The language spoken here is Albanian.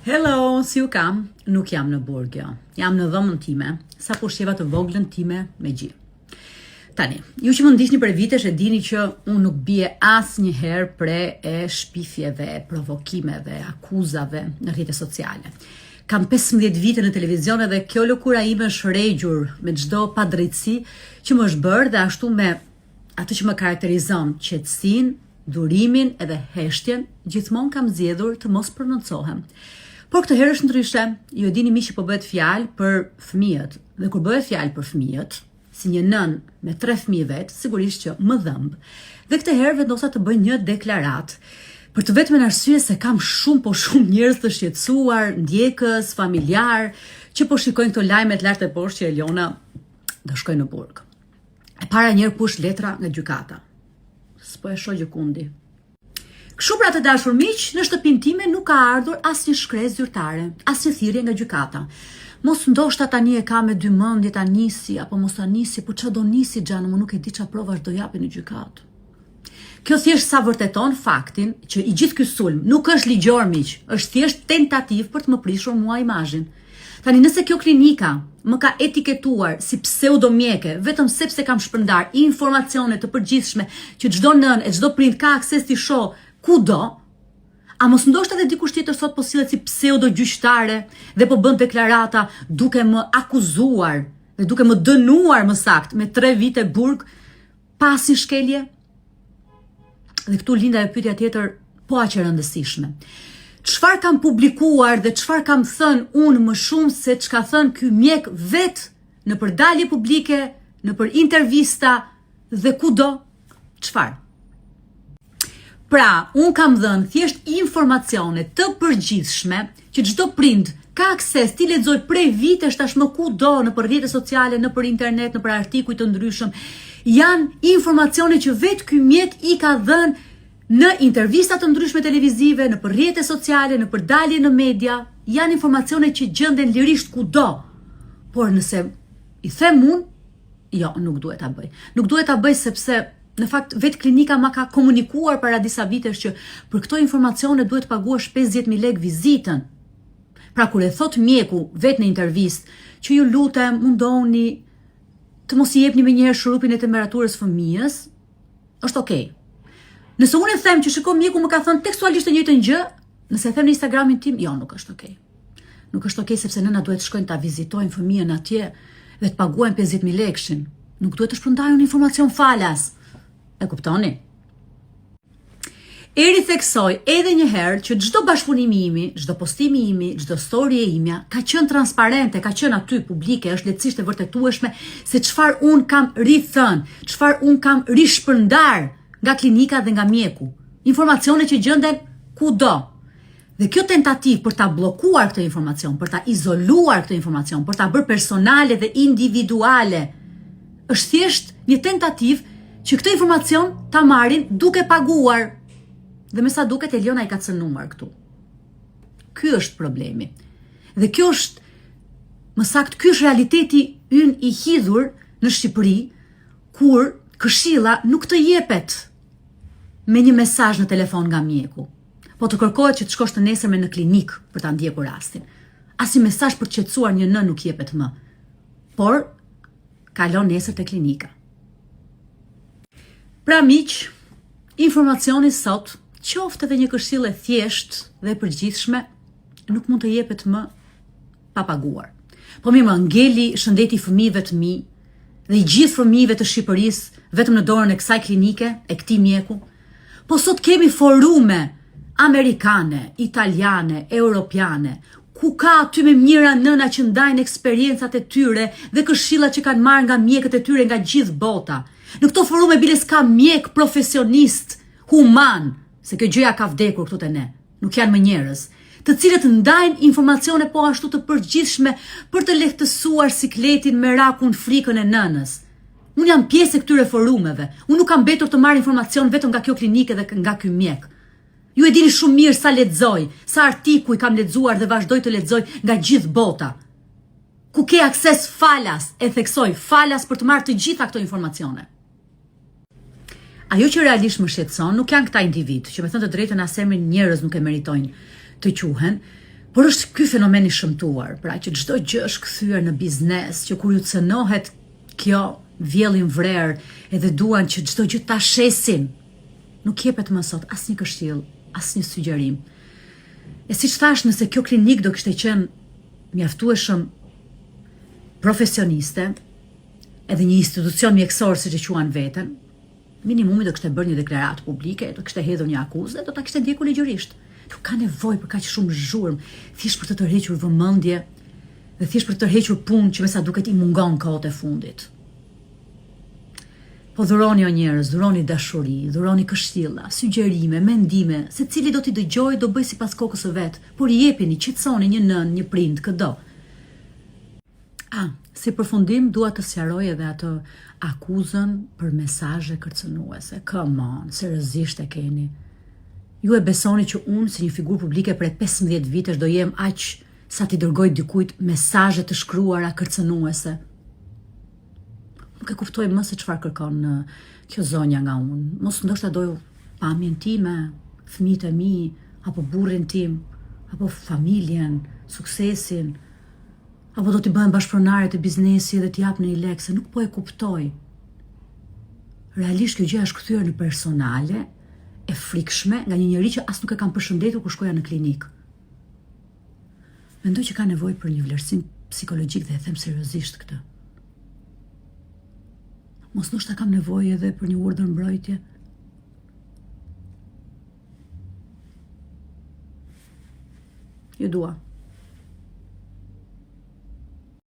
Hello, si u kam? Nuk jam në burg, jo. Jam në dhomën time, sa po shqeva të voglën time me gjë. Tani, ju që më ndihni për vitesh e dini që unë nuk bie asnjëherë pre e shpifjeve, provokimeve, akuzave në rrjetet sociale. Kam 15 vite në televizion dhe kjo lëkura ime është rregjur me çdo padrejtësi që më është bërë dhe ashtu me atë që më karakterizon, qetësinë, durimin edhe heshtjen, gjithmonë kam zgjedhur të mos prononcohem. Por këtë herë është ndryshe, ju e dini mi që po bëhet fjalë për fëmijët, dhe kur bëhet fjalë për fëmijët, si një nën me 3 fëmijë vet, sigurisht që më dhëmb. Dhe këtë herë vendosa të bëj një deklaratë, për të vetmen arsye se kam shumë njerëz të shqetësuar, ndjekës, familjar, që po shikojnë këto lajmet lart e poshtë që Eliona do shkojë në burg. E para njerë push letra nga gjykata. S'po e shoh gjikundi. Kështu pra të dashur miq, në shtëpinë time nuk ka ardhur asnjë shkresë zyrtare, asnjë thirrje nga gjykata. Mos ndoshta tani e ka me dy mendje ta nisi apo mos ta nisi, po ç'a do nisi xhanë, më nuk e di ç'a provash do japi në gjykatë. Kjo thjesht sa vërteton faktin që i gjithë ky sulm nuk është ligjor miq, është thjesht tentativë për të më prishur mua imazhin. Tani nëse kjo klinika më ka etiketuar si pseudomjeke vetëm sepse kam shpërndar informacione të përgjithshme që çdo nën e çdo prind ka akses t'i shoh kudo, a mos ndoshta edhe dikush tjetër sot po sillet si pseudo gjyqtare dhe po bën deklarata duke më akuzuar dhe duke më dënuar më saktë me 3 vite burg pa asnjë shkelje? Dhe këtu linda e pyetja tjetër po aq e rëndësishme. Çfarë kam publikuar dhe çfarë kam thënë unë më shumë se çka thënë ky mjek vet në përdalje publike, në për intervista dhe kudo? Çfarë? Pra, unë kam dhënë thjesht informacione të përgjithshme që çdo prind ka akses t'i lexoj prej vitesh tashmë kudo në për rrjete sociale, në për internet, në për artikuj të ndryshëm. Janë informacione që vetë ky mjek i ka dhënë në intervista të ndryshme televizive, në për rrjete sociale, në për dalje në media. Janë informacione që gjenden lirisht kudo. Por nëse i them unë, jo, nuk duhet ta bëj. Nuk duhet ta bëj sepse në fakt, vetë klinika ma ka komunikuar para disa vitesh që për këto informacione duhet paguash 50.000 lekë vizitën. Pra kur e thot mjeku vetë në intervistë që ju lutem, mundoni të mos i jepni me njëherë shurupin e temperaturës fëmijës, është okej. Nëse unë e them që shiko mjeku më ka thënë tekstualisht të njëjtën gjë, nëse e them në Instagramin tim, jo, nuk është okej. Nuk është okej sepse nëna duhet shkojnë ta vizitojnë fëmijën atje dhe të paguajnë 50.000 lekëshin. Nuk duhet të shpërndajnë informacion falas. E kuptoni? Eri theksoj edhe një herë që çdo bashkëpunimi imi, çdo postimi imi, çdo story e imja ka qenë transparente, ka qenë aty publike, është lehtësisht e vërtetueshme se çfarë un kam rithën, çfarë un kam rishpërndar nga klinika dhe nga mjeku. Informacione që gjenden kudo. Dhe kjo tentativë për ta bllokuar këtë informacion, për ta izoluar këtë informacion, për ta bërë personale dhe individuale, është thjesht një tentativë që këtë informacion ta marrin duke paguar. Dhe me sa duket Eliona i ka cënuar këtu. Ky është problemi. Dhe kjo është, më saktë, ky është realiteti ynë i hidhur në Shqipëri, kur këshilla nuk të jepet me një mesazh në telefon nga mjeku, po të kërkohet që të shkosh të nesërme në klinik për ta ndjekur rastin. Asnjë mesazh për të qetësuar një nën nuk jepet më. Por kalon nesër te klinika. Pra miq, informacioni sot, qoftë edhe një këshillë e thjeshtë dhe e përgjithshme, nuk mund të jepet më pa paguar. Po mirë, më ngeli shëndeti fëmijëve të mi dhe i gjithë fëmijëve të Shqipërisë vetëm në dorën e kësaj klinike, e këtij mjeku. Po sot kemi forume amerikane, italiane, europiane, ku ka aty me mira nëna që ndajnë eksperiencat e tyre dhe këshillat që kanë marrë nga mjekët e tyre nga gjithë bota. Në këto forume bile s'ka mjek profesionist, human, se kjo gjëja ka vdekur këtu te ne, nuk janë më njerëz, të cilët ndajnë informacione po ashtu të përgjithshme për të lehtësuar sikletin, merakun, frikën e nënës. Unë jam pjesë e këtyre forumeve, unë nuk kam mbetur të marr informacion vetëm nga kjo klinike dhe nga ky mjek. Ju e dini shumë mirë sa lexoj, sa artikuj kam lexuar dhe vazhdoj të lexoj nga gjithë bota. Ku ke akses falas, e theksoj, falas për të marrë të gjitha këto informacione. Ajo që realisht më shqetëson nuk janë këta individ, që me thënë të drejtën as emrin njerëz nuk e meritojnë të quhen, Por është ky fenomen i shëmtuar, pra që çdo gjë është kthyer në biznes, që kur ju cënohet kjo vjellin vrer edhe duan që çdo gjë ta shesin. Nuk jepet më sot asnjë këshill, asnjë sugjerim. E siç thash, nëse kjo klinik do kishte qenë mjaftueshëm profesioniste, edhe një institucion mjekësor siç e quan veten, minimumi do kishte bërë një deklaratë publike, do kishte hedhur një akuzë, do ta kishte ndjekur ligjërisht. Nuk ka nevojë për kaq shumë zhurmë, thjesht për të tërhequr vëmendje dhe thjesht për të tërhequr punë që me sa duket i mungon kohët e fundit. Po dhuroni o njerëz, dhuroni dashuri, dhuroni këshilla, sugjerime, mendime, se cili do t'i dëgjoj do bëj sipas kokës së vet, por i jepini, qetësoni një nën, një prind, këdo. Si përfundim dua të sqaroj edhe atë akuzën për mesazhe kërcënuese. Come on, seriozisht e keni. Ju e besoni që unë si një figurë publike prej 15 vitesh do jem aq sa t'i dërgoj dikujt mesazhe të shkruara kërcënuese? Nuk e kuptoj më se çfarë kërkon kjo zonja nga unë. Mos ndoshta doj pamjen time, fëmijët e mi, apo burrin tim, apo familjen, suksesin, apo do t'i bëhen bashkëpronare të biznesi dhe t'i jap në një lek, se nuk po e kuptoj. Realisht kjo gjë është kthyer në personale, e frikshme nga një njerëz që as nuk e kam përshëndetur kur shkoja në klinik. Mendoj që ka nevojë për një vlerësim psikologjik dhe e them seriozisht këtë. Mos ndoshta kam nevojë edhe për një urdhër mbrojtje. Ju dua.